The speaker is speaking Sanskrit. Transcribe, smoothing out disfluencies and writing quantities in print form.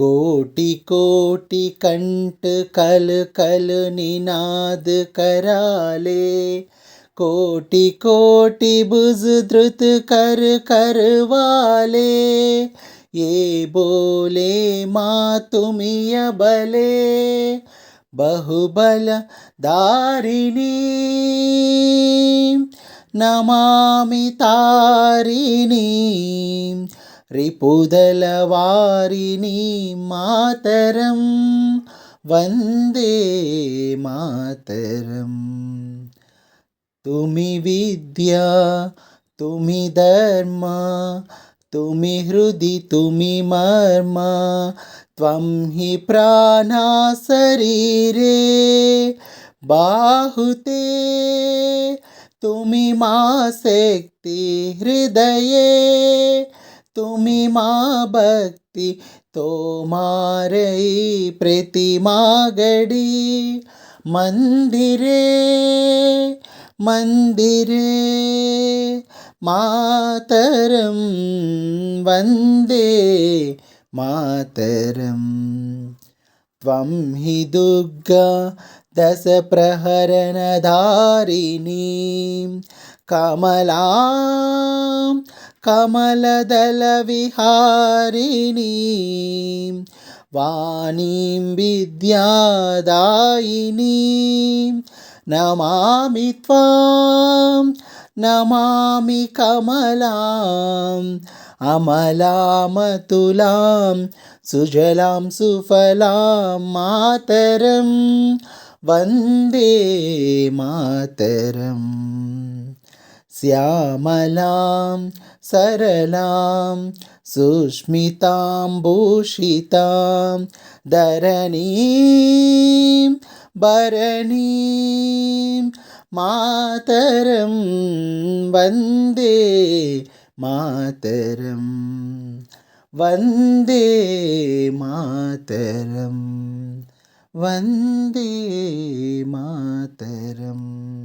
कोटि कोटि कंठ कल कल निनाद कराले, कोटि कोटि भुज धृत कर कर वाले, ये बोले माँ तुमी अबले बहुबल दारिणी, नमामि तारिणी, रिपुदलवारिणी मातरं वन्दे मातरम्। तुमि विद्या तुमि धर्म, तुमि हृदि तुमि मर्म, त्वं हि प्राणा शरीरे बाहुते, तुमि मा शक्ति हृदये, तुमि मा भक्ति तोमारई प्रतिमा गढ़ी, मंदिरे मंदिरे मातरं वन्दे मातरम्। त्वं हि दुर्गा दश प्रहरणधारिणी, कमलां कमलदलविहारिणी, वाणीं विद्यादायिनी, नमामि त्वां नमामि कमलां, अमलामतुलां सुजलां सुफलां मातरं वन्दे मातरम्। श्यामलां सरलां सुस्मितां भूषितां, धरणीं भरणीं मातरं वन्दे मातरम्, वन्दे मातरम्, वन्दे मातरम्।